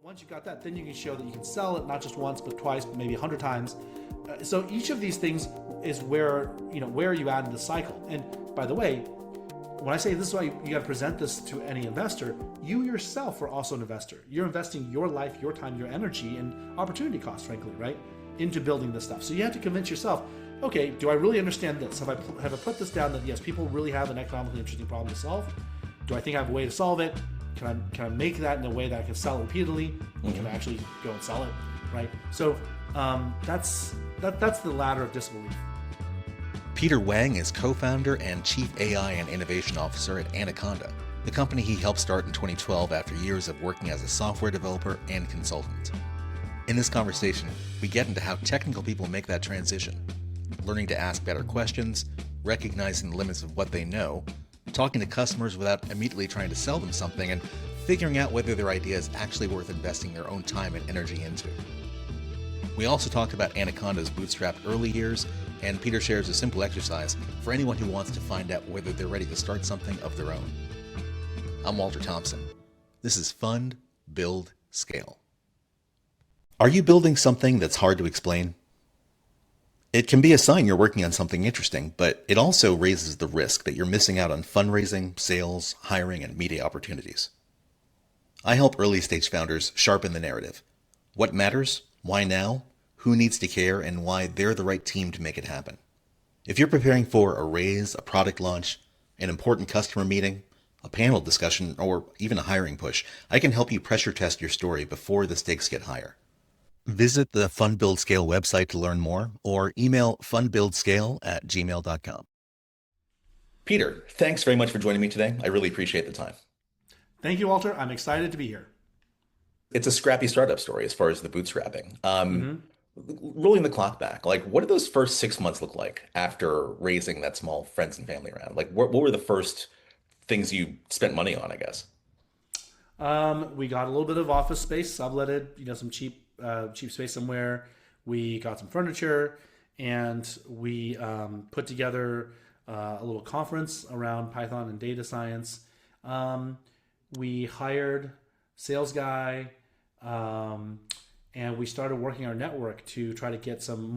Once you've got that, then you can show that you can sell it not just once, but twice, but maybe 100 times. So each of these things is where are you at in the cycle. And by the way, when I say this is why you got to present this to any investor, you yourself are also an investor. You're investing your life, your time, your energy, and opportunity costs, frankly, right, into building this stuff. So you have to convince yourself, okay, do I really understand this? Have I put this down that yes, people really have an economically interesting problem to solve? Do I think I have a way to solve it? Can I make that in a way that I can sell it repeatedly? Or can I actually go and sell it, right? So that's the ladder of disbelief. Peter Wang is co-founder and chief AI and innovation officer at Anaconda, the company he helped start in 2012 after years of working as a software developer and consultant. In this conversation, we get into how technical people make that transition, learning to ask better questions, recognizing the limits of what they know, talking to customers without immediately trying to sell them something, and figuring out whether their idea is actually worth investing their own time and energy into. We also talked about Anaconda's bootstrapped early years, and Peter shares a simple exercise for anyone who wants to find out whether they're ready to start something of their own. I'm Walter Thompson. This is Fund, Build, Scale. Are you building something that's hard to explain? It can be a sign you're working on something interesting, but it also raises the risk that you're missing out on fundraising, sales, hiring, and media opportunities. I help early-stage founders sharpen the narrative. What matters? Why now? Who needs to care? And why they're the right team to make it happen. If you're preparing for a raise, a product launch, an important customer meeting, a panel discussion, or even a hiring push, I can help you pressure test your story before the stakes get higher. Visit the Fund Build Scale website to learn more, or email fundbuildscale@gmail.com. Peter, thanks very much for joining me today. I really appreciate the time. Thank you, Walter. I'm excited to be here. It's a scrappy startup story as far as the bootstrapping. Rolling the clock back, what did those first 6 months look like after raising that small friends and family round? What were the first things you spent money on, I guess? We got a little bit of office space, subletted, some cheap space somewhere. We got some furniture, and we put together a little conference around Python and data science. We hired sales guy, and we started working our network to try to get some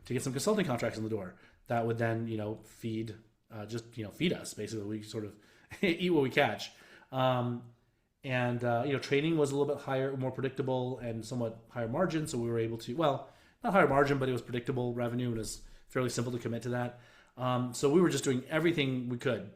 consulting contracts in the door that would then feed us. Basically, we sort of eat what we catch. Training was a little bit higher, more predictable, and somewhat higher margin. So we were able to, not higher margin, but it was predictable revenue, and it was fairly simple to commit to that. So we were just doing everything we could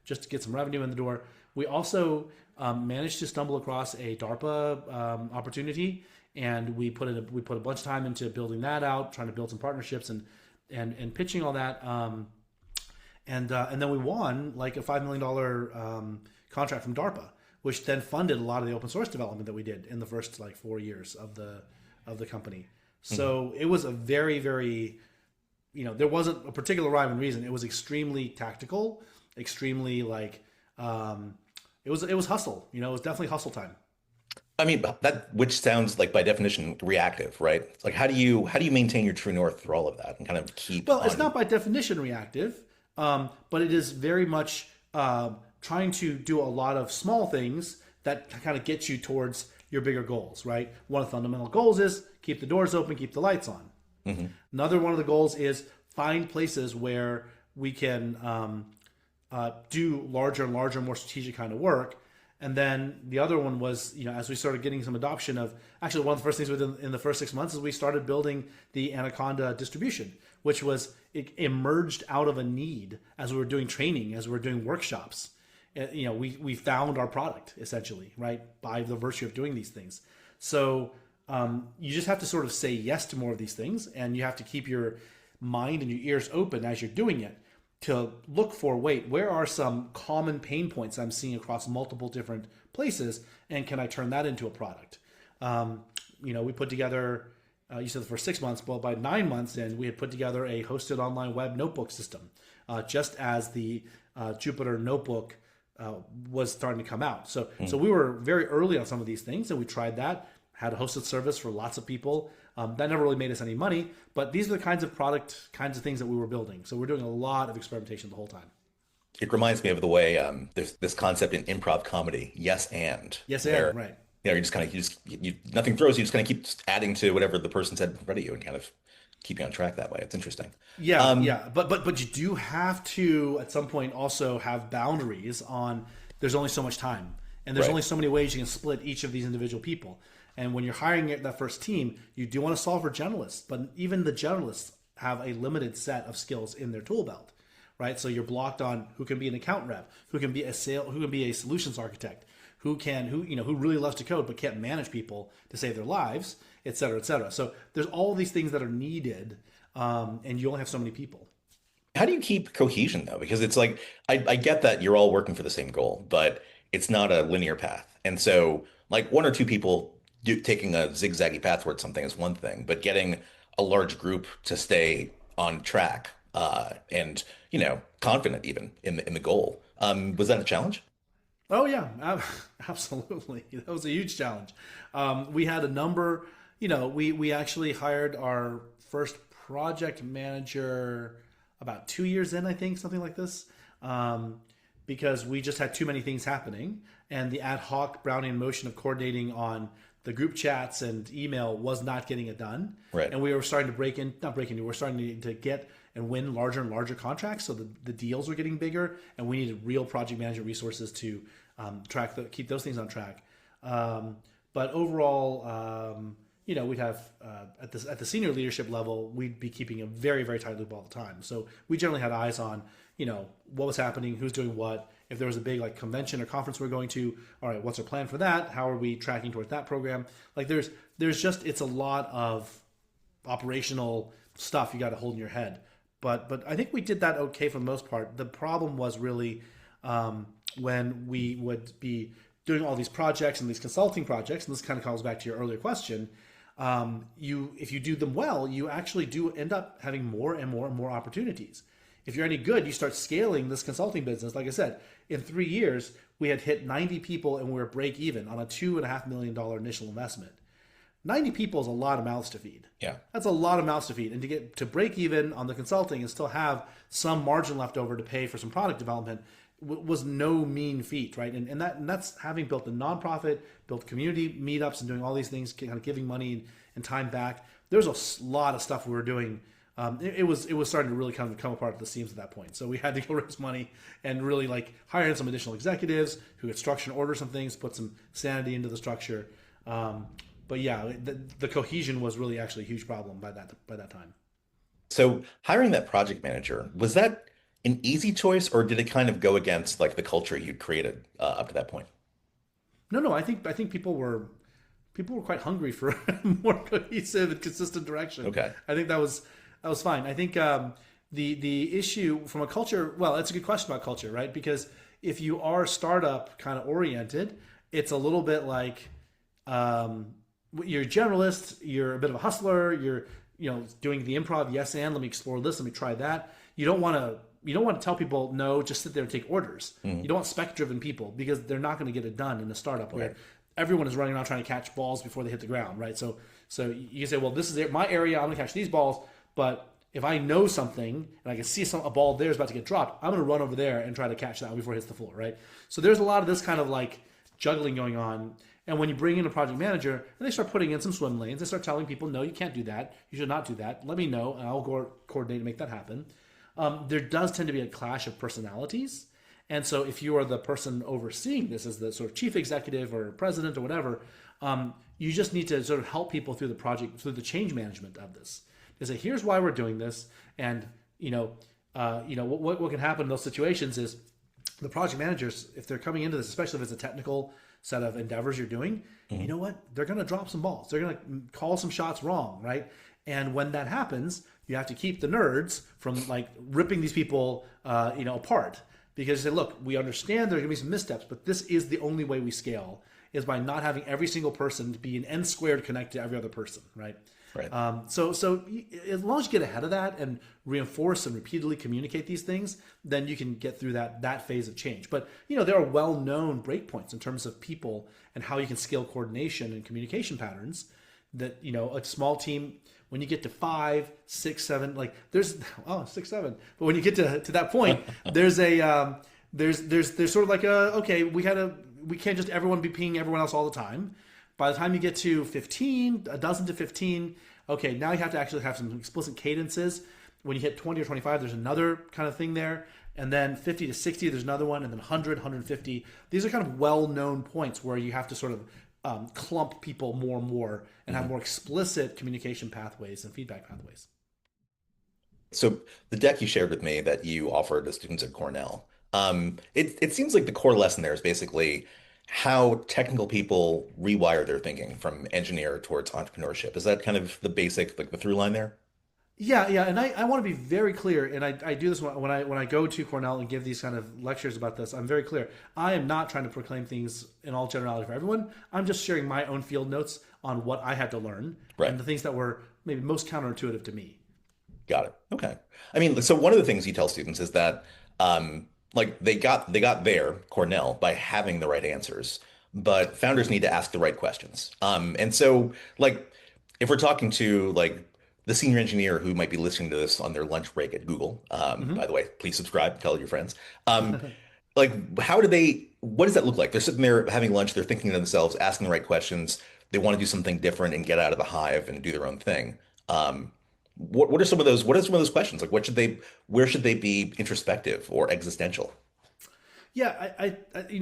just to get some revenue in the door. We also managed to stumble across a DARPA opportunity, and we put a bunch of time into building that out, trying to build some partnerships and pitching all that. And then we won a $5 million contract from DARPA, which then funded a lot of the open source development that we did in the first 4 years of the company. So it was a very, very, there wasn't a particular rhyme and reason. It was extremely tactical, extremely it was hustle. It was definitely hustle time. I mean, which sounds by definition reactive, right? How do you maintain your true north through all of that and kind of keep? Well, it's not by definition reactive, but it is very much trying to do a lot of small things that kind of get you towards your bigger goals, right? One of the fundamental goals is keep the doors open, keep the lights on. Mm-hmm. Another one of the goals is find places where we can do larger and larger, more strategic kind of work. And then the other one was, as we started getting some adoption of, actually one of the first things we did in the first 6 months is we started building the Anaconda distribution, which was, it emerged out of a need as we were doing training, as we were doing workshops. We found our product essentially, right, by the virtue of doing these things. So you just have to sort of say yes to more of these things, and you have to keep your mind and your ears open as you're doing it to look for, where are some common pain points I'm seeing across multiple different places, and can I turn that into a product? We put together, you said for 6 months, well, by 9 months in, we had put together a hosted online web notebook system, just as the Jupyter notebook was starting to come out. So we were very early on some of these things, and we tried that, had a hosted service for lots of people. That never really made us any money, but these are the kinds of things that we were building. So we're doing a lot of experimentation the whole time. It reminds me of the way there's this concept in improv comedy, yes and. Yes and, right. you just kind of nothing throws you, just kind of keep adding to whatever the person said in front of you and kind of keeping on track that way. It's interesting. Yeah, yeah, but you do have to at some point also have boundaries on. There's only so much time, and there's Right. only so many ways you can split each of these individual people. And when you're hiring that first team, you do want to solve for generalists, but even the generalists have a limited set of skills in their tool belt, right? So you're blocked on who can be an account rep, who can be a solutions architect, who really loves to code but can't manage people to save their lives, et cetera, et cetera. So there's all these things that are needed, and you only have so many people. How do you keep cohesion though? Because it's like I get that you're all working for the same goal, but it's not a linear path. And so like one or two people taking a zigzaggy path towards something is one thing, but getting a large group to stay on track and confident even in the goal, was that a challenge? Oh yeah, absolutely. That was a huge challenge. We had a number. We actually hired our first project manager about 2 years in, I think, something like this, because we just had too many things happening, and the ad hoc Brownian motion of coordinating on the group chats and email was not getting it done. Right. And we were starting to we were starting to get and win larger and larger contracts. So the deals were getting bigger, and we needed real project management resources to keep those things on track. But overall, we'd have at the senior leadership level, we'd be keeping a very, very tight loop all the time. So we generally had eyes on, what was happening, who's doing what. If there was a big like convention or conference we're going to, all right, what's our plan for that? How are we tracking towards that program? Like there's just, it's a lot of operational stuff you got to hold in your head. But I think we did that okay for the most part. The problem was really when we would be doing all these projects and these consulting projects, and this kind of calls back to your earlier question, if you do them well, you actually do end up having more and more and more opportunities. If you're any good, you start scaling this consulting business. Like I said, in 3 years, we had hit 90 people and we were break even on a $2.5 million initial investment. 90 people is a lot of mouths to feed. Yeah. That's a lot of mouths to feed. And to get to break even on the consulting and still have some margin left over to pay for some product development was no mean feat, right? And that's having built a nonprofit, built community meetups and doing all these things, kind of giving money and time back. There's a lot of stuff we were doing. It was starting to really kind of come apart at the seams at that point. So we had to go raise money and really like hire in some additional executives who could structure and order some things, put some sanity into the structure. But yeah, the cohesion was really actually a huge problem by that time. So hiring that project manager, was that an easy choice, or did it kind of go against like the culture you'd created up to that point? No. I think people were quite hungry for more cohesive and consistent direction. Okay. I think that was fine. I think the issue from a culture, well, that's a good question about culture, right? Because if you are startup kind of oriented, it's a little bit like you're a generalist, you're a bit of a hustler, you're doing the improv, yes, and let me explore this, let me try that. You don't want to tell people no, just sit there and take orders. Mm-hmm. You don't want spec-driven people because they're not going to get it done in a startup where everyone is running around trying to catch balls before they hit the ground, right? So you say, well, this is my area, I'm going to catch these balls, but if I know something and I can see a ball there is about to get dropped, I'm going to run over there and try to catch that one before it hits the floor, right? So there's a lot of this kind of like juggling going on. And when you bring in a project manager and they start putting in some swim lanes, they start telling people, no, you can't do that. You should not do that. Let me know, and I'll go coordinate and make that happen. There does tend to be a clash of personalities. And so if you are the person overseeing this as the sort of chief executive or president or whatever, you just need to sort of help people through the project, through the change management of this. They say, here's why we're doing this. And, what can happen in those situations is the project managers, if they're coming into this, especially if it's a technical set of endeavors you're doing, you know what? They're going to drop some balls. They're going to call some shots wrong, right? And when that happens, you have to keep the nerds from like ripping these people, apart. Because you say, look, we understand there are going to be some missteps, but this is the only way we scale is by not having every single person be an n squared connected to every other person, right? Right. So as long as you get ahead of that and reinforce and repeatedly communicate these things, then you can get through that phase of change. But there are well-known breakpoints in terms of people and how you can scale coordination and communication patterns. That a small team, when you get to 5, 6, 7, like there's 6, 7. But when you get to that point, there's sort of like we can't just everyone be pinging everyone else all the time. By the time you get to 15, a dozen to 15, okay, now you have to actually have some explicit cadences. When you hit 20 or 25, there's another kind of thing there. And then 50 to 60, there's another one. And then 100, 150. These are kind of well-known points where you have to sort of clump people more and more and have more explicit communication pathways and feedback pathways. So the deck you shared with me that you offered to students at Cornell, it seems like the core lesson there is basically how technical people rewire their thinking from engineer towards entrepreneurship. Is that kind of the basic, like the through line there? Yeah. And I want to be very clear, and I do this when I go to Cornell and give these kind of lectures about this. I'm very clear. I am not trying to proclaim things in all generality for everyone. I'm just sharing my own field notes on what I had to learn Right. and the things that were maybe most counterintuitive to me. Got it. Okay. I mean, so one of the things you tell students is that like they got there, Cornell, by having the right answers, but founders need to ask the right questions. And so like if we're talking to like the senior engineer who might be listening to this on their lunch break at Google, by the way, please subscribe, tell your friends. Like what does that look like? They're sitting there having lunch, they're thinking to themselves, asking the right questions. They want to do something different and get out of the hive and do their own thing. What are some of those questions? Like where should they be introspective or existential? Yeah,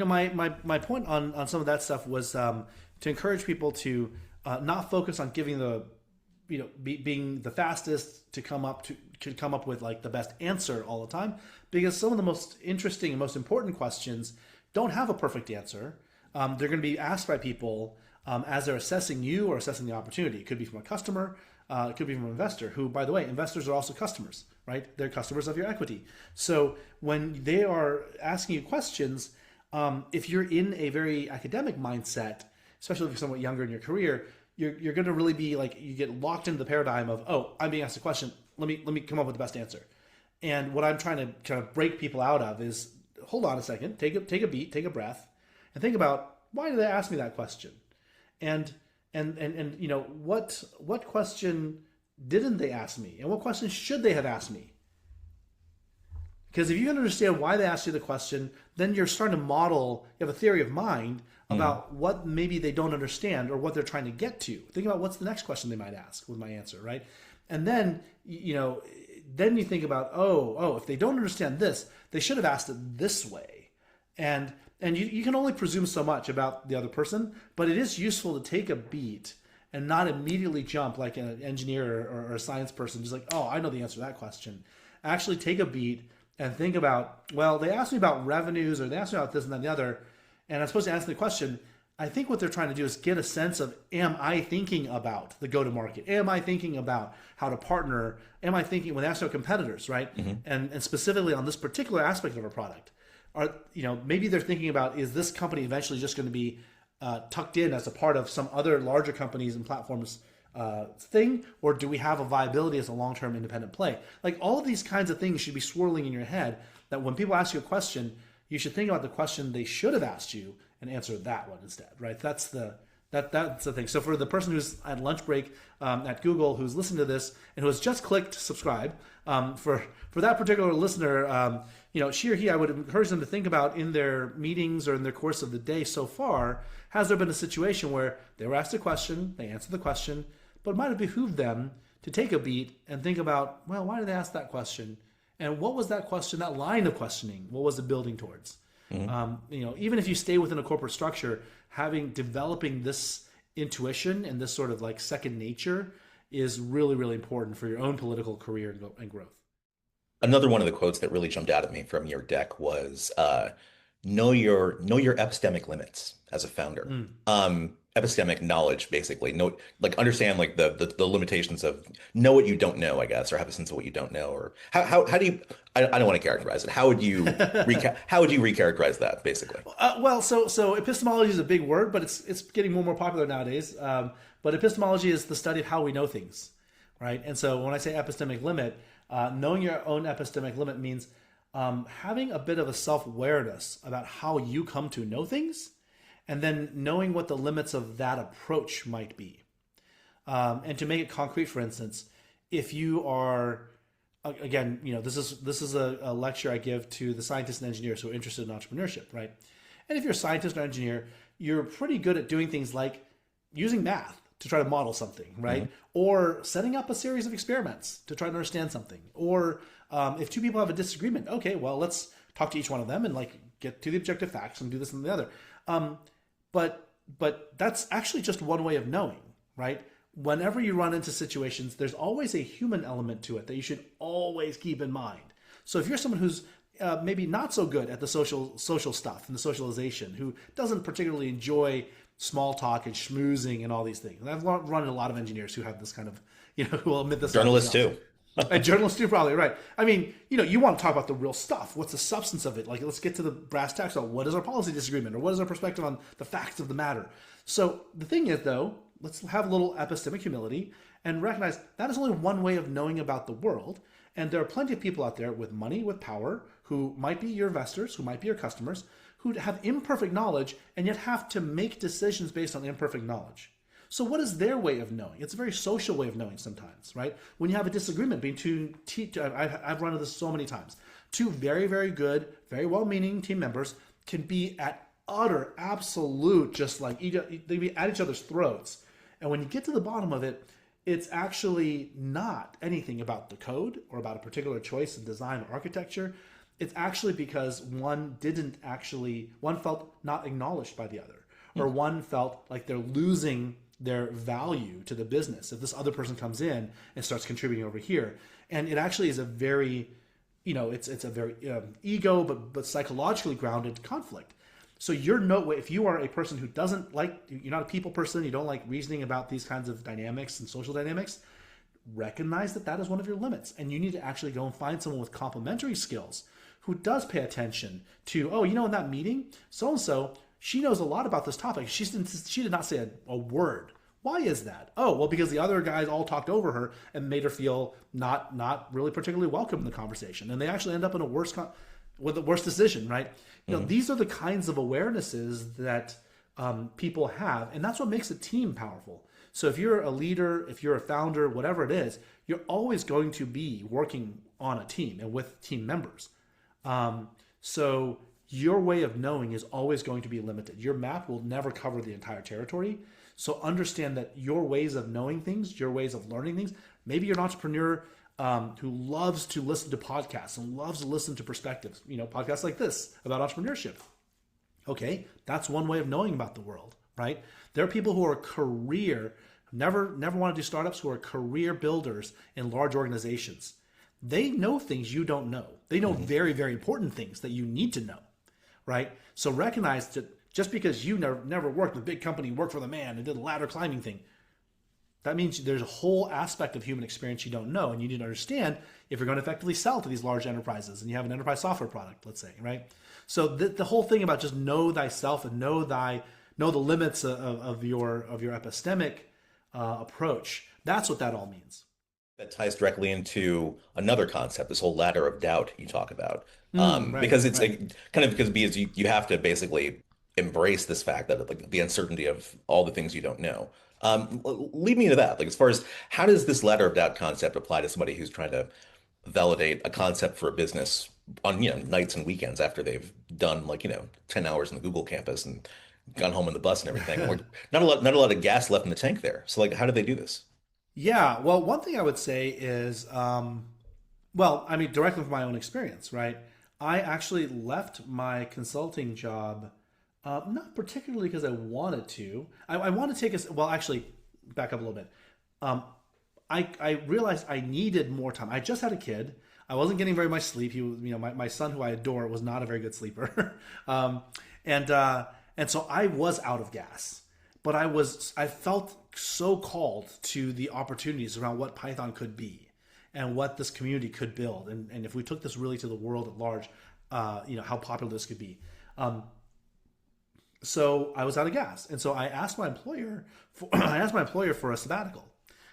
my point on some of that stuff was to encourage people to not focus on giving being the fastest to come up with like the best answer all the time, because some of the most interesting and most important questions don't have a perfect answer. They're going to be asked by people as they're assessing you or assessing the opportunity. It could be from a customer. It could be from an investor who, by the way, investors are also customers, right? They're customers of your equity. So when they are asking you questions, if you're in a very academic mindset, especially if you're somewhat younger in your career, you're going to really be like, you get locked into the paradigm of, oh, I'm being asked a question. Let me come up with the best answer. And what I'm trying to kind of break people out of is, hold on a second, take a beat, take a breath, and think about, why did they ask me that question? And what question didn't they ask me, and what question should they have asked me? Because if you can understand why they asked you the question, then you're starting to model. You have a theory of mind about what maybe they don't understand or what they're trying to get to. Think about what's the next question they might ask with my answer, right? And then then you think about if they don't understand this, they should have asked it this way, and you can only presume so much about the other person, but it is useful to take a beat and not immediately jump like an engineer or a science person, just like, oh, I know the answer to that question. Actually take a beat and think about, well, they asked me about revenues, or they asked me about this and that and the other, and I'm supposed to answer the question. I think what they're trying to do is get a sense of, am I thinking about the go-to-market? Am I thinking about how to partner? Am I thinking, when they ask about competitors, right? And specifically on this particular aspect of a product, maybe they're thinking about, is this company eventually just going to be tucked in as a part of some other larger companies and platforms thing, or do we have a viability as a long-term independent play? Like, all of these kinds of things should be swirling in your head, that when people ask you a question, you should think about the question they should have asked you and answer that one instead, right? That's the thing. So for the person who's at lunch break at Google, who's listening to this and who has just clicked subscribe, for that particular listener, she or he, I would encourage them to think about, in their meetings or in their course of the day so far, has there been a situation where they were asked a question, they answered the question, but it might have behooved them to take a beat and think about, well, why did they ask that question? And what was that question, that line of questioning, what was it building towards? Even if you stay within a corporate structure, developing this intuition and this sort of like second nature is really, really important for your own political career and growth. Another one of the quotes that really jumped out at me from your deck was know your epistemic limits as a founder. Epistemic knowledge, basically. Understand like the limitations of, know what you don't know, I guess, or have a sense of what you don't know, or how do you? I don't want to characterize it. How would you recharacterize that, basically? So epistemology is a big word, but it's getting more and more popular nowadays. But epistemology is the study of how we know things, right? And so when I say epistemic limit, knowing your own epistemic limit means having a bit of a self-awareness about how you come to know things, and then knowing what the limits of that approach might be. And to make it concrete, for instance, if you are, again, this is a lecture I give to the scientists and engineers who are interested in entrepreneurship, right? And if you're a scientist or engineer, you're pretty good at doing things like using math to try to model something, right? Or setting up a series of experiments to try to understand something. Or if two people have a disagreement, okay, well, let's talk to each one of them and like get to the objective facts and do this and the other. But that's actually just one way of knowing, right? Whenever you run into situations, there's always a human element to it that you should always keep in mind. So if you're someone who's maybe not so good at the social stuff and the socialization, who doesn't particularly enjoy small talk and schmoozing and all these things. And I've run into a lot of engineers who have this kind of, who will admit this. Journalists too. And journalists too, probably, right. I mean, you want to talk about the real stuff. What's the substance of it? Like, let's get to the brass tacks on what is our policy disagreement, or what is our perspective on the facts of the matter. So the thing is, though, let's have a little epistemic humility and recognize that is only one way of knowing about the world. And there are plenty of people out there with money, with power, who might be your investors, who might be your customers, who have imperfect knowledge and yet have to make decisions based on imperfect knowledge. So what is their way of knowing? It's a very social way of knowing sometimes, right? When you have a disagreement between I've run into this so many times. Two very, very good, very well-meaning team members can be at utter, absolute, just like they be at each other's throats. And when you get to the bottom of it, it's actually not anything about the code or about a particular choice in design or architecture. It's actually because one felt not acknowledged by the other, or one felt like they're losing their value to the business if this other person comes in and starts contributing over here. And it actually is a very, it's a very ego but psychologically grounded conflict. So if you are a person who doesn't like, you're not a people person, you don't like reasoning about these kinds of dynamics and social dynamics, recognize that is one of your limits. And you need to actually go and find someone with complementary skills who does pay attention to, in that meeting, so-and-so, she knows a lot about this topic. She did not say a word. Why is that? Oh, well, because the other guys all talked over her and made her feel not really particularly welcome in the conversation. And they actually end up in with a worse decision, right? These are the kinds of awarenesses that people have, and that's what makes a team powerful. So if you're a leader, if you're a founder, whatever it is, you're always going to be working on a team and with team members. So your way of knowing is always going to be limited. Your map will never cover the entire territory. So understand that your ways of knowing things, your ways of learning things, maybe you're an entrepreneur who loves to listen to podcasts and loves to listen to perspectives, podcasts like this about entrepreneurship. Okay, that's one way of knowing about the world, right? There are people who are never want to do startups, who are career builders in large organizations. They know things you don't know. They know very, very important things that you need to know, right? So recognize that just because you never worked with a big company, worked for the man and did a ladder climbing thing, that means there's a whole aspect of human experience you don't know, and you need to understand if you're going to effectively sell to these large enterprises and you have an enterprise software product, let's say, right? So the whole thing about just know thyself and know the limits of your epistemic approach, that's what that all means. That ties directly into another concept, this whole ladder of doubt you talk about. Because it's because you have to basically embrace this fact that like the uncertainty of all the things you don't know. Lead me into that. Like, as far as how does this ladder of doubt concept apply to somebody who's trying to validate a concept for a business on nights and weekends after they've done 10 hours in the Google campus and gone home on the bus and everything? Or not a lot of gas left in the tank there. So like, how do they do this? Yeah, well, one thing I would say is, directly from my own experience, right? I actually left my consulting job, not particularly because I wanted to. I want to take back up a little bit. I realized I needed more time. I just had a kid. I wasn't getting very much sleep. He was, my son, who I adore, was not a very good sleeper. And so I was out of gas. But I felt so called to the opportunities around what Python could be and what this community could build. And if we took this really to the world at large, how popular this could be. So I was out of gas. And so I asked my employer for a sabbatical.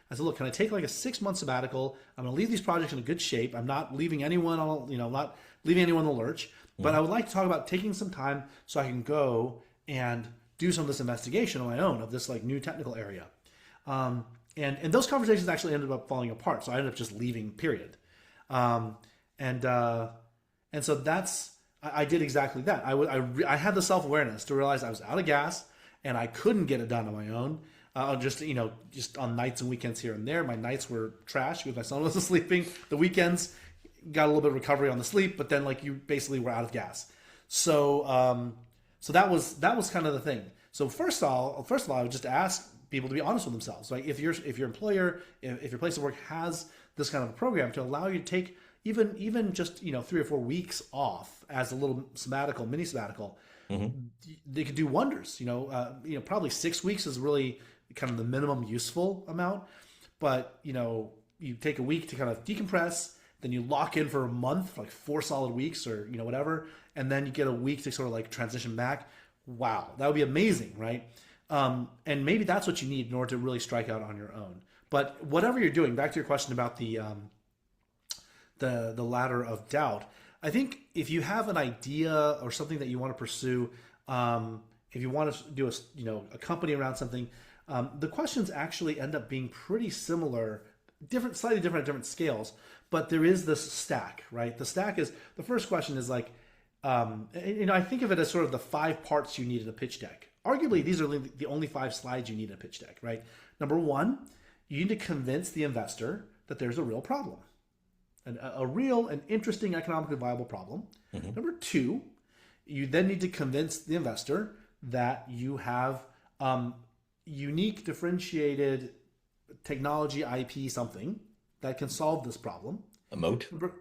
I said, look, can I take like a 6-month sabbatical? I'm going to leave these projects in a good shape. I'm not leaving anyone not leaving anyone in the lurch, but I would like to talk about taking some time so I can go and do some of this investigation on my own of this like new technical area. And those conversations actually ended up falling apart. So I ended up just leaving, period. And so I did exactly that. I had the self-awareness to realize I was out of gas and I couldn't get it done on my own. just just on nights and weekends here and there. My nights were trash because my son wasn't sleeping. The weekends got a little bit of recovery on the sleep, but then like you basically were out of gas. So so that was kind of the thing. So first of all, I would just ask people to be honest with themselves. Like if your employer, if your place of work has this kind of a program to allow you to take even just 3 or 4 weeks off as a little sabbatical, mini sabbatical, they could do wonders. Probably 6 weeks is really kind of the minimum useful amount. But you take a week to kind of decompress, then you lock in for a month, like 4 solid weeks, or whatever, and then you get a week to sort of like transition back. Wow, that would be amazing, right? And maybe that's what you need in order to really strike out on your own. But whatever you're doing, back to your question about the ladder of doubt. I think if you have an idea or something that you want to pursue, if you want to do a company around something, the questions actually end up being pretty similar, slightly different at different scales. But there is this stack, right? The stack is, the first question is like, I think of it as sort of the 5 parts you need in a pitch deck. Arguably, these are the only 5 slides you need in a pitch deck, right? Number one, you need to convince the investor that there's a real problem, a real and interesting economically viable problem. Number two, you then need to convince the investor that you have unique, differentiated technology, IP, something that can solve this problem. A moat? Number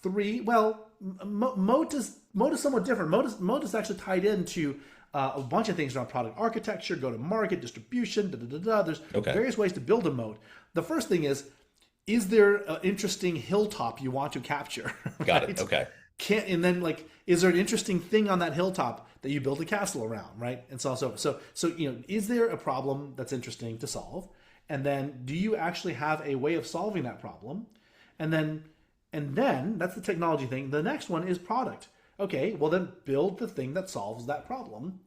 three, well, moat is somewhat different. Moat is actually tied into a bunch of things around product architecture, go to market, distribution, da da da da. There's various ways to build a moat. The first thing is there an interesting hilltop you want to capture? Got it. Okay. And then like, is there an interesting thing on that hilltop that you build a castle around, right? And so on. So is there a problem that's interesting to solve? And then do you actually have a way of solving that problem? And then that's the technology thing. The next one is product. Okay, well then build the thing that solves that problem,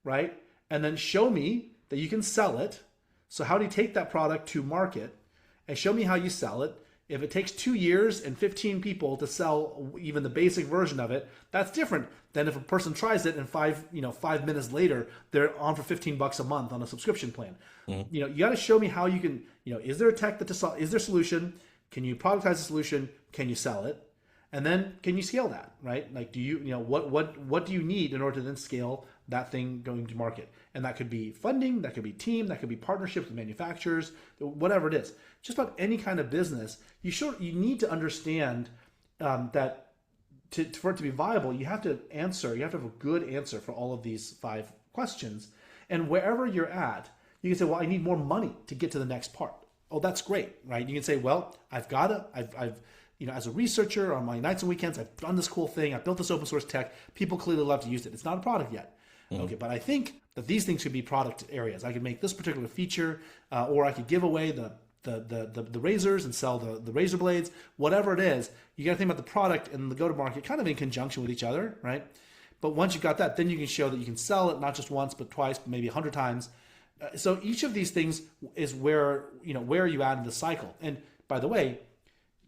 right? And then show me that you can sell it. So how do you take that product to market? And show me how you sell it. If it takes 2 years and 15 people to sell even the basic version of it, that's different than if a person tries it and 5 minutes later they're on for $15 a month on a subscription plan. You got to show me how you can. Is there a tech that is there a solution? Can you productize the solution? Can you sell it? And then can you scale that, right? Like, do what do you need in order to then scale that thing going to market? And that could be funding, that could be team, that could be partnerships with manufacturers, whatever it is. Just about any kind of business, you need to understand that for it to be viable, you have to have a good answer for all of these 5 questions. And wherever you're at, you can say, well, I need more money to get to the next part. Oh, that's great, right? You can say, well, I've as a researcher on my nights and weekends, I've done this cool thing. I've built this open source tech. People clearly love to use it. It's not a product yet. Okay, but I think that these things should be product areas. I could make this particular feature, or I could give away the razors and sell the razor blades, whatever it is. You got to think about the product and the go-to-market kind of in conjunction with each other, right? But once you've got that, then you can show that you can sell it not just once, but twice, maybe 100 times. So each of these things is where are you at in the cycle. And by the way,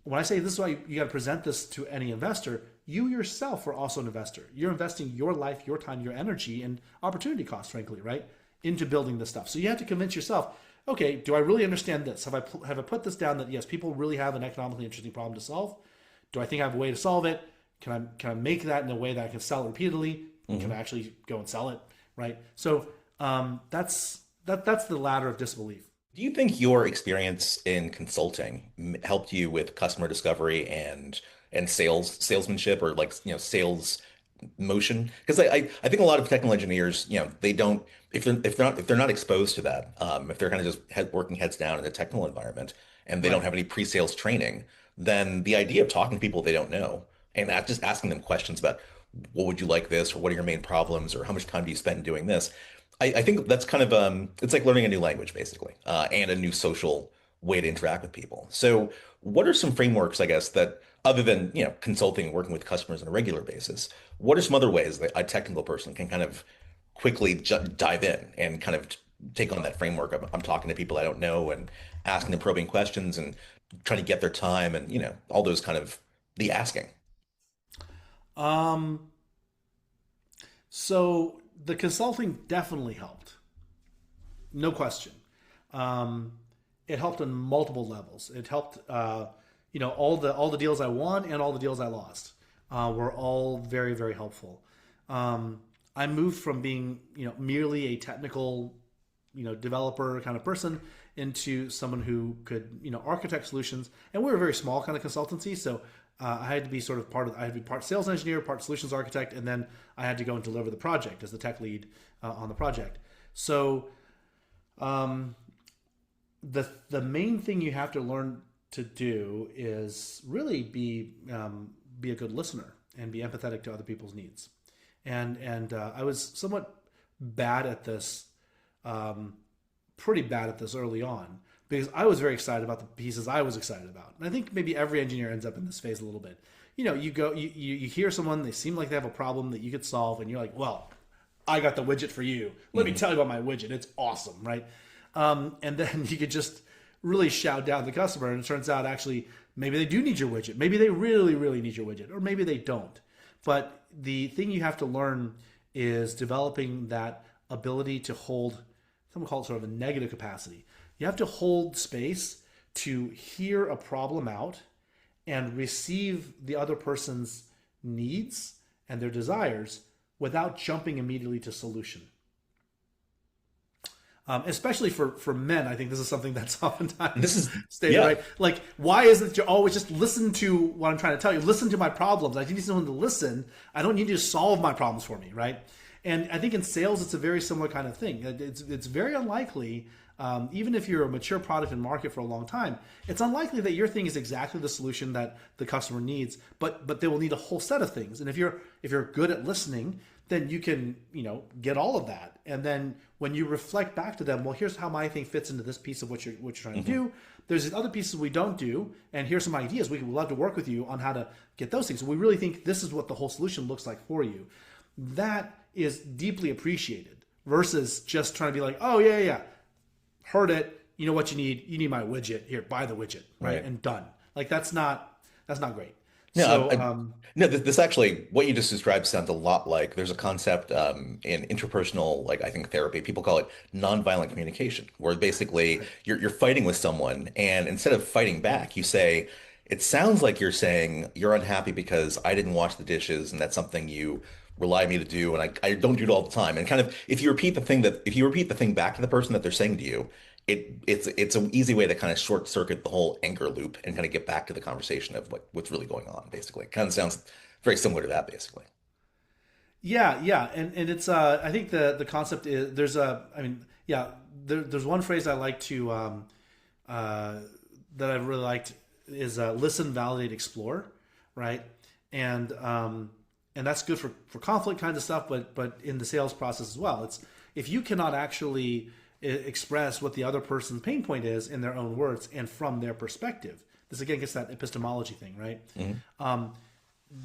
when I say this is why you got to present this to any investor, you yourself are also an investor. You're investing your life, your time, your energy, and opportunity costs, frankly, right, into building this stuff. So you have to convince yourself, okay, do I really understand this? Have I put this down that yes, people really have an economically interesting problem to solve? Do I think I have a way to solve it? Can I make that in a way that I can sell it repeatedly? Can I actually go and sell it, right? So that's the ladder of disbelief. Do you think your experience in consulting helped you with customer discovery and salesmanship, or sales motion? Because I think a lot of technical engineers, they don't, if they're not exposed to that, if they're kind of just working heads down in a technical environment and they don't have any pre-sales training, then the idea of talking to people they don't know and just asking them questions about what would you like this, or what are your main problems, or how much time do you spend doing this? I think that's kind of it's like learning a new language, basically, and a new social way to interact with people. So what are some frameworks, I guess, that other than consulting and working with customers on a regular basis, what are some other ways that a technical person can kind of quickly dive in and kind of take on that framework of I'm talking to people I don't know and asking them probing questions and trying to get their time and all those kind of the asking? So the consulting definitely helped, no question. it helped on multiple levels. It helped, all the deals I won and all the deals I lost were all very, very helpful. I moved from being, merely a technical, developer kind of person into someone who could, architect solutions. And we're a very small kind of consultancy, so I had to be sort of I had to be part sales engineer, part solutions architect, and then I had to go and deliver the project as the tech lead on the project. So the main thing you have to learn to do is really be a good listener and be empathetic to other people's needs. And I was somewhat bad at this, pretty bad at this early on, because I was very excited about the pieces I was excited about. And I think maybe every engineer ends up in this phase a little bit. You hear someone, they seem like they have a problem that you could solve, and you're like, well, I got the widget for you. Let me tell you about my widget. It's awesome, right? And then you could just really shout down the customer, and it turns out actually maybe they do need your widget. Maybe they really, really need your widget, or maybe they don't. But the thing you have to learn is developing that ability to hold, someone call it sort of a negative capacity. You have to hold space to hear a problem out and receive the other person's needs and their desires without jumping immediately to solution. Especially for men, I think this is something that's oftentimes stated, right? Like, why is it you always just listen to what I'm trying to tell you? Listen to my problems. I need someone to listen. I don't need you to solve my problems for me, right? And I think in sales, it's a very similar kind of thing. It's very unlikely, even if you're a mature product and market for a long time, it's unlikely that your thing is exactly the solution that the customer needs, but they will need a whole set of things. And if you're good at listening, then you can, get all of that. And then when you reflect back to them, well, here's how my thing fits into this piece of what you're trying to do. There's these other pieces we don't do, and here's some ideas. We'd love to work with you on how to get those things. We really think this is what the whole solution looks like for you. That is deeply appreciated versus just trying to be like, oh, yeah, heard it. You know what you need? You need my widget. Here, buy the widget, right? And done. Like, that's not great. No, no. This actually, what you just described sounds a lot like there's a concept in interpersonal, like I think therapy. People call it nonviolent communication, where basically you're fighting with someone, and instead of fighting back, you say, "It sounds like you're saying you're unhappy because I didn't wash the dishes, and that's something you rely on me to do, and I don't do it all the time." And kind of if you repeat the thing back to the person that they're saying to you, it's an easy way to kind of short circuit the whole anger loop and kind of get back to the conversation of what's really going on. Basically, it kind of sounds very similar to that. Basically, yeah, and it's I think the concept is there's one phrase I like to that I've really liked is listen, validate, explore, right? And that's good for conflict kinds of stuff, but in the sales process as well. It's if you cannot actually express what the other person's pain point is in their own words and from their perspective. This again gets that epistemology thing, right? Mm-hmm.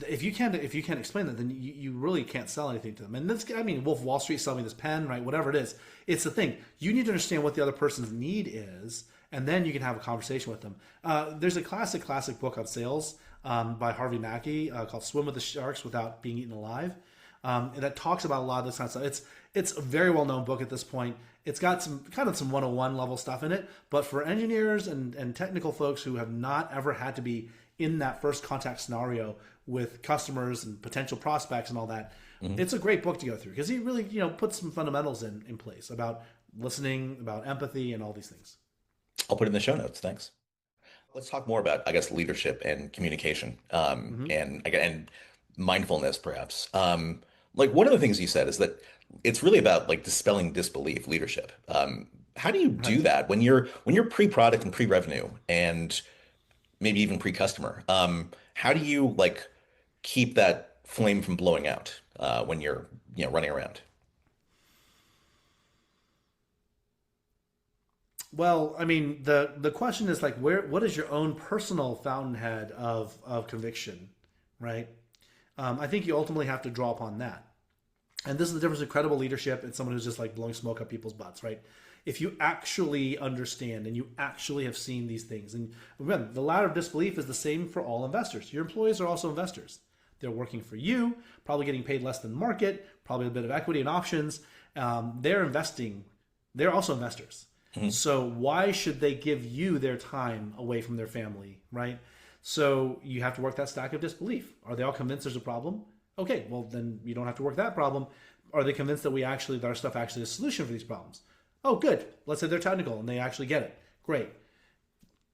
If you can't explain that, then you really can't sell anything to them. And this, Wolf of Wall Street selling me this pen, right? Whatever it is, it's the thing. You need to understand what the other person's need is, and then you can have a conversation with them. There's a classic book on sales by Harvey Mackey called "Swim with the Sharks Without Being Eaten Alive," and that talks about a lot of this kind of stuff. It's a very well known book at this point. It's got some 101 level stuff in it, but for engineers and technical folks who have not ever had to be in that first contact scenario with customers and potential prospects and all that, it's a great book to go through because he really puts some fundamentals in place about listening, about empathy, and all these things. I'll put it in the show notes. Thanks. Let's talk more about, I guess, leadership and communication, and mindfulness, perhaps. Like one of the things you said is that it's really about like dispelling disbelief leadership. How do you do that when you're pre-product and pre-revenue and maybe even pre-customer? How do you like keep that flame from blowing out when you're running around? Well, the question is like what is your own personal fountainhead of conviction, right? I think you ultimately have to draw upon that. And this is the difference with credible leadership and someone who's just like blowing smoke up people's butts, right? If you actually understand and you actually have seen these things, and remember, the ladder of disbelief is the same for all investors. Your employees are also investors. They're working for you, probably getting paid less than market, probably a bit of equity and options. They're investing. They're also investors. Mhm. So why should they give you their time away from their family, right? So you have to work that stack of disbelief. Are they all convinced there's a problem? Okay, well then you don't have to work that problem. Are they convinced that that our stuff actually is a solution for these problems? Oh, good. Let's say they're technical and they actually get it. Great.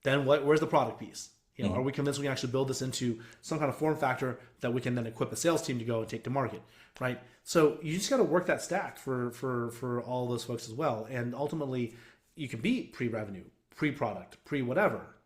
Then where's the product piece? Are Mhm. we convinced we can actually build this into some kind of form factor that we can then equip a sales team to go and take to market, right? So you just got to work that stack for all those folks as well. And ultimately, you can be pre-revenue, pre-product, pre-whatever,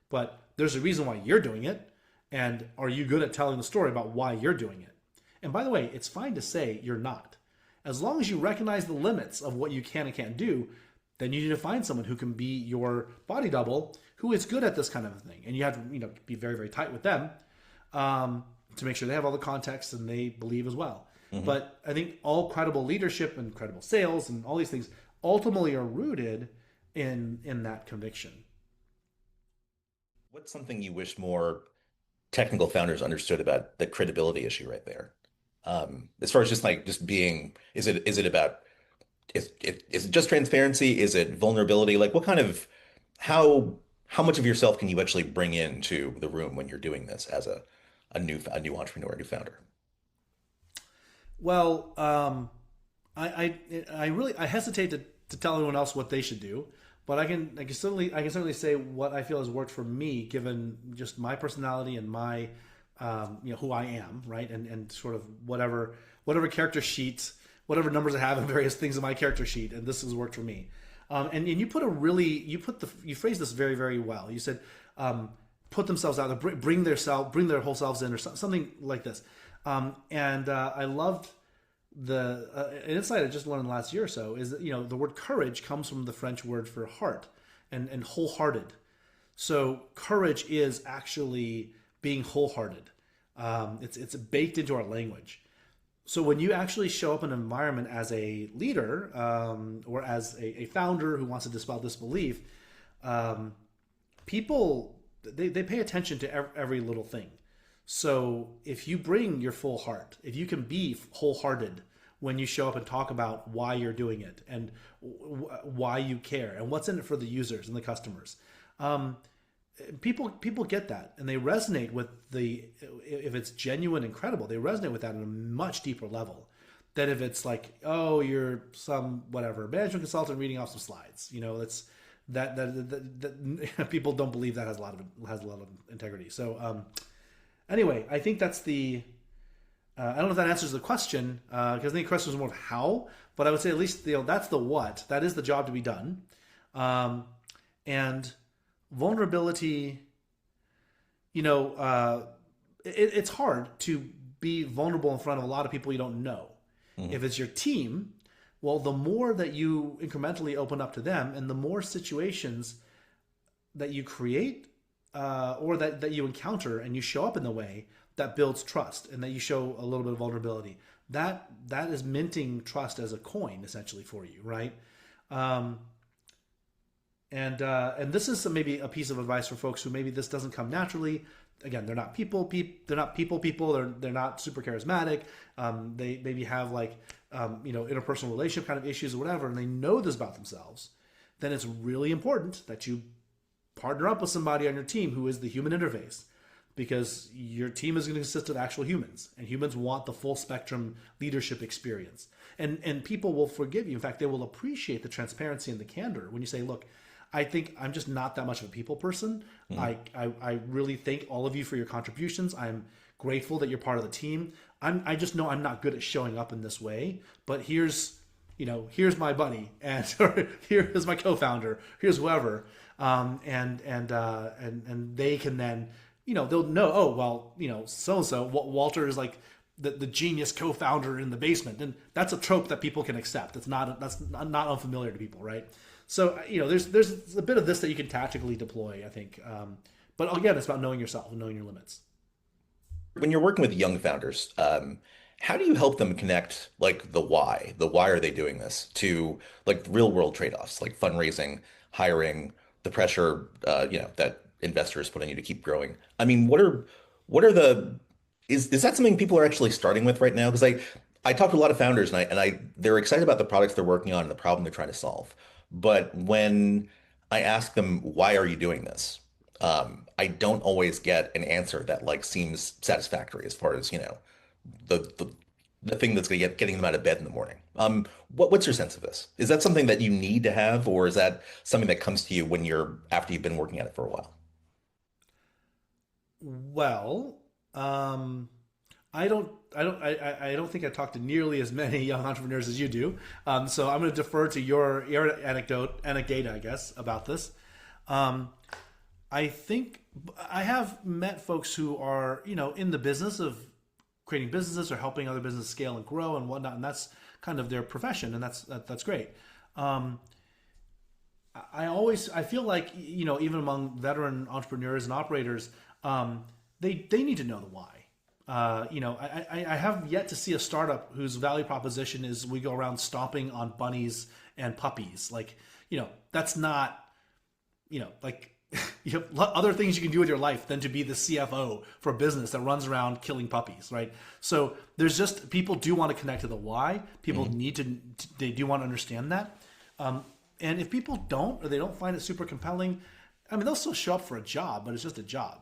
but there's a reason why you're doing it. And are you good at telling the story about why you're doing it? And by the way, it's fine to say you're not. As long as you recognize the limits of what you can and can't do, then you need to find someone who can be your body double, who is good at this kind of a thing. And you have to, be very, very tight with them to make sure they have all the context and they believe as well. Mhm. But I think all credible leadership and credible sales and all these things ultimately are rooted in that conviction. What's something you wish more technical founders understood about the credibility issue right there? As far as just being, is it about is it just transparency? Is it vulnerability? Like what kind of how how much of yourself can you actually bring into the room when you're doing this as a new entrepreneur, a new founder? Well, I really I hesitate to tell anyone else what they should do, but I can certainly say what I feel has worked for me, given just my personality and my who I am, right, and sort of whatever character sheet, whatever numbers I have and various things in my character sheet, and this has worked for me. And you phrased this very, very well. You said put themselves out there, bring their whole selves in, or something like this. And I loved the an insight I just learned in the last year or so is that the word courage comes from the French word for heart and wholehearted. So courage is actually being wholehearted. It's baked into our language. So when you actually show up in an environment as a leader or as a founder who wants to dispel disbelief, people they pay attention to every little thing. So if you bring your full heart, if you can be wholehearted when you show up and talk about why you're doing it and why you care and what's in it for the users and the customers, people get that and they resonate with the if it's genuine and credible, they resonate with that on a much deeper level than if it's like, oh, you're some whatever management consultant reading off some slides. That's that people don't believe that has a lot of integrity. So anyway, I think that's the. I don't know if that answers the question because I think the question is more of how, but I would say at least that's the what. That is the job to be done, and vulnerability. It's hard to be vulnerable in front of a lot of people you don't know. Mhm. If it's your team, well, the more that you incrementally open up to them, and the more situations that you create or that you encounter and you show up in the way that builds trust and that you show a little bit of vulnerability that is minting trust as a coin essentially for you, right? And this is maybe a piece of advice for folks who maybe this doesn't come naturally. Again, they're not they're not people, they're not super charismatic. They maybe have interpersonal relationship kind of issues or whatever, and they know this about themselves. Then it's really important that you partner up with somebody on your team who is the human interface, because your team is going to consist of actual humans, and humans want the full spectrum leadership experience. And people will forgive you. In fact, they will appreciate the transparency and the candor when you say, look, I think I'm just not that much of a people person. I really thank all of you for your contributions. I'm grateful that you're part of the team. I just know I'm not good at showing up in this way, but here's my buddy, and or here's my co-founder, here's whoever, and they can then, they'll know, oh, well, so Walter is like the genius co-founder in the basement, and that's a trope that people can accept. That's not unfamiliar to people, right? So there's a bit of this that you can tactically deploy, I think, but again, it's about knowing yourself and knowing your limits. When you're working with young founders, how do you help them connect like the why? The why are they doing this to like real world trade-offs, like fundraising, hiring, the pressure that investors put on you to keep growing? I mean, what are the is that something people are actually starting with right now? Because I talk to a lot of founders and I they're excited about the products they're working on and the problem they're trying to solve. But when I ask them, why are you doing this? I don't always get an answer that like seems satisfactory as far as, the the, the thing that's getting them out of bed in the morning. What's your sense of this? Is that something that you need to have, or is that something that comes to you when you're after you've been working at it for a while? Well, I don't think I talk to nearly as many young entrepreneurs as you do. So I'm going to defer to your anecdote, I guess, about this. Um, I think I have met folks who are, in the business of creating businesses or helping other businesses scale and grow and whatnot, and that's kind of their profession, and that's great. Um, I feel like, even among veteran entrepreneurs and operators, they need to know the why. I have yet to see a startup whose value proposition is we go around stomping on bunnies and puppies. Like, that's not, like you have other things you can do with your life than to be the CFO for a business that runs around killing puppies, right? So there's just, people do want to connect to the why. People need to, they do want to understand that. And if people don't, or they don't find it super compelling, I mean, they'll still show up for a job, but it's just a job,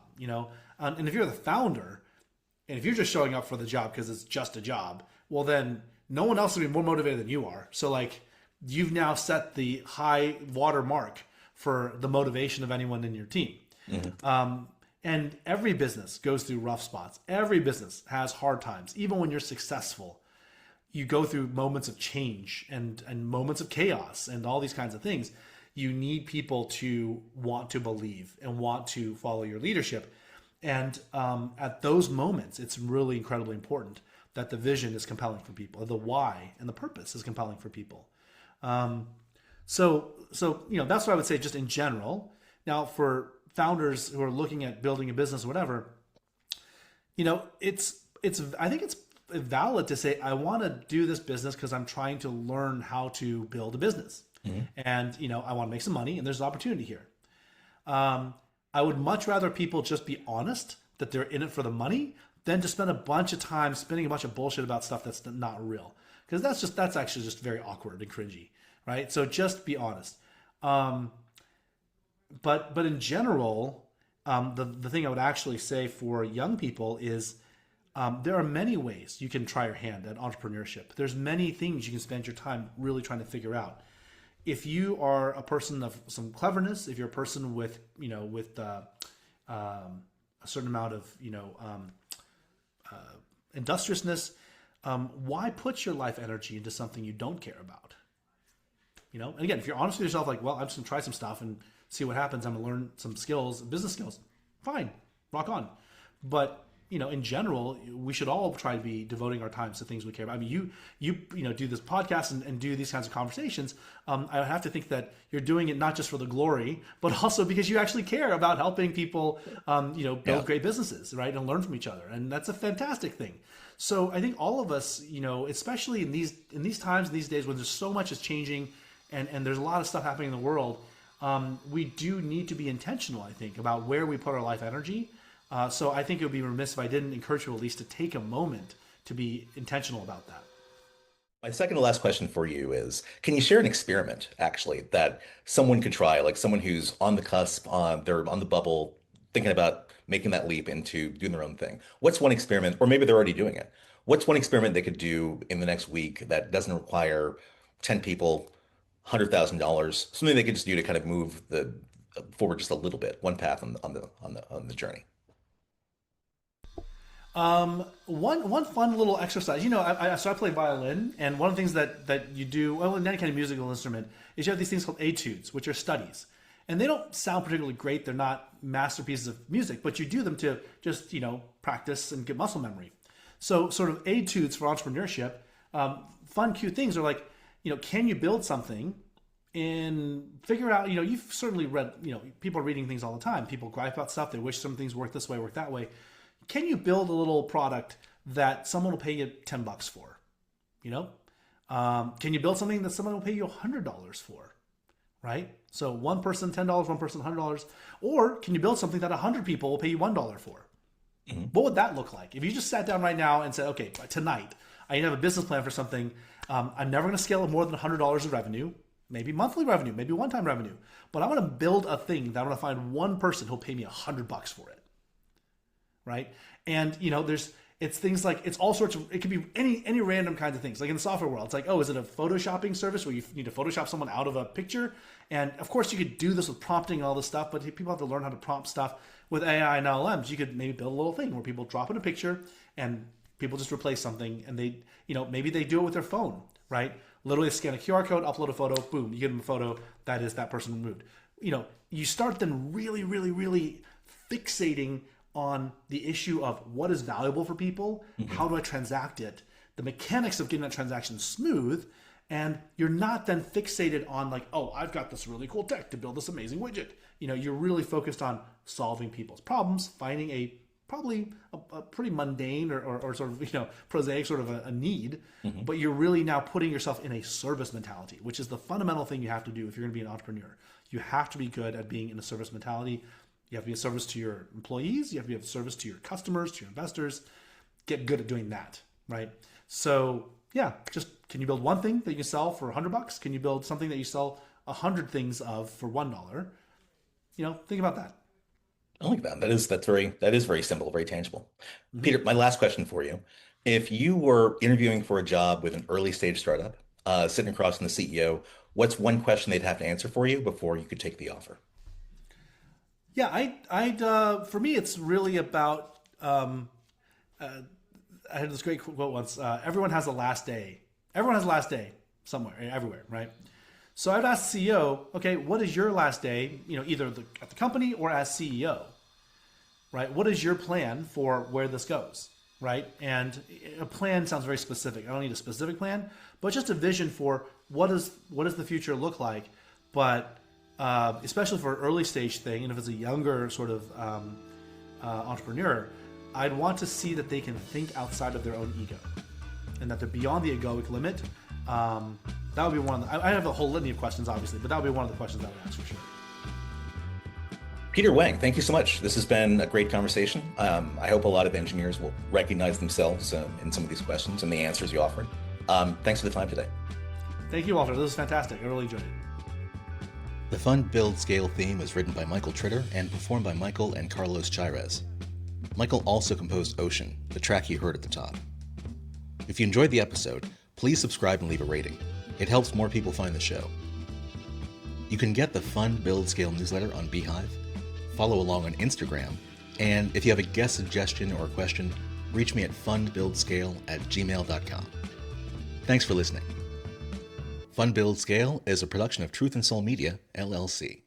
And if you're the founder, and if you're just showing up for the job because it's just a job, well, then no one else will be more motivated than you are. So, like, you've now set the high water mark for the motivation of anyone in your team. And every business goes through rough spots. Every business has hard times. Even when you're successful, you go through moments of change and moments of chaos and all these kinds of things. You need people to want to believe and want to follow your leadership. And at those moments, it's really incredibly important that the vision is compelling for people, the why and the purpose is compelling for people. So that's what I would say just in general. Now, for founders who are looking at building a business or whatever, I think it's valid to say, I want to do this business because I'm trying to learn how to build a business. And, I want to make some money and there's an opportunity here. I would much rather people just be honest that they're in it for the money than to spend a bunch of time spinning a bunch of bullshit about stuff that's not real. Because that's actually just very awkward and cringy, right? So just be honest. But in general, the thing I would actually say for young people is there are many ways you can try your hand at entrepreneurship. There's many things you can spend your time really trying to figure out. If you are a person of some cleverness, if you're a person with a certain amount of industriousness, why put your life energy into something you don't care about? And again, if you're honest with yourself, like, well, I'm just gonna try some stuff and see what happens. I'm gonna learn some skills, business skills. Fine, rock on. But in general, we should all try to be devoting our times to things we care about. I mean, you do this podcast and do these kinds of conversations. I would have to think that you're doing it not just for the glory, but also because you actually care about helping people, build great businesses, right, and learn from each other. And that's a fantastic thing. So I think all of us, especially in these times, these days when there's so much is changing, and there's a lot of stuff happening in the world, we do need to be intentional, I think, about where we put our life energy. So I think it would be remiss if I didn't encourage you at least to take a moment to be intentional about that. My second to last question for you is, can you share an experiment actually that someone could try, like someone who's on the cusp, they're on the bubble, thinking about making that leap into doing their own thing? What's one experiment, or maybe they're already doing it? What's one experiment they could do in the next week that doesn't require 10 people, $100,000, something they could just do to kind of move the forward just a little bit, one path on the journey? One fun little exercise, so I play violin, and one of the things that you do, well, in any kind of musical instrument, is you have these things called etudes, which are studies. And they don't sound particularly great. They're not masterpieces of music, but you do them to just, practice and get muscle memory. So sort of etudes for entrepreneurship, fun, cute things are like, can you build something and figure out, you've certainly read, people are reading things all the time. People gripe about stuff. They wish some things work this way, work that way. Can you build a little product that someone will pay you $10 for? Can you build something that someone will pay you $100 for? Right? So one person $10, one person $100. Or can you build something that 100 people will pay you $1 for? What would that look like? If you just sat down right now and said, okay, tonight I need to have a business plan for something. I'm never going to scale it more than $100 of revenue. maybe monthly revenue, maybe one-time revenue. But I want to build a thing that I want to find one person who'll pay me $100 for it, right? And it's things like, it's all sorts of, it could be any random kinds of things. Like in the software world, it's like, oh, is it a photoshopping service where you need to Photoshop someone out of a picture? And of course you could do this with prompting and all this stuff, but people have to learn how to prompt stuff. With AI and LLMs, you could maybe build a little thing where people drop in a picture and people just replace something, and they, maybe they do it with their phone, right? Literally scan a QR code, upload a photo, boom, you get them a photo that is that person removed. You start then really, really, really fixating on the issue of what is valuable for people, how do I transact it, the mechanics of getting that transaction smooth, and you're not then fixated on like, oh, I've got this really cool tech to build this amazing widget. You're really focused on solving people's problems, finding probably a pretty mundane or sort of, prosaic sort of a need, but you're really now putting yourself in a service mentality, which is the fundamental thing you have to do if you're going to be an entrepreneur. You have to be good at being in a service mentality. You have to be a service to your employees. You have to be a service to your customers, to your investors. Get good at doing that, right? So yeah, just can you build one thing that you can sell for $100? Can you build something that you sell 100 things of for $1? Think about that. I like that. That is very simple, very tangible. Peter, my last question for you. If you were interviewing for a job with an early stage startup, sitting across from the CEO, what's one question they'd have to answer for you before you could take the offer? Yeah, I'd for me, it's really about, I had this great quote once, everyone has a last day. Everyone has a last day somewhere, everywhere, right? So I'd ask the CEO, okay, what is your last day, either at the company or as CEO, right? What is your plan for where this goes, right? And a plan sounds very specific. I don't need a specific plan, but just a vision for what does the future look like, but especially for an early stage thing, and if it's a younger sort of entrepreneur, I'd want to see that they can think outside of their own ego, and that they're beyond the egoic limit. That would be one. I have a whole litany of questions, obviously, but that would be one of the questions I would ask for sure. Peter Wang, thank you so much. This has been a great conversation. I hope a lot of engineers will recognize themselves in some of these questions and the answers you offered. Thanks for the time today. Thank you, Walter. This was fantastic. I really enjoyed it. The Fund, Build, Scale theme is written by Michael Tritter and performed by Michael and Carlos Chairez. Michael also composed Ocean, the track you heard at the top. If you enjoyed the episode, please subscribe and leave a rating. It helps more people find the show. You can get the Fund, Build, Scale newsletter on Beehive, follow along on Instagram, and if you have a guest suggestion or a question, reach me at fundbuildscale@gmail.com. Thanks for listening. Fund, Build, Scale is a production of Truth and Soul Media, LLC.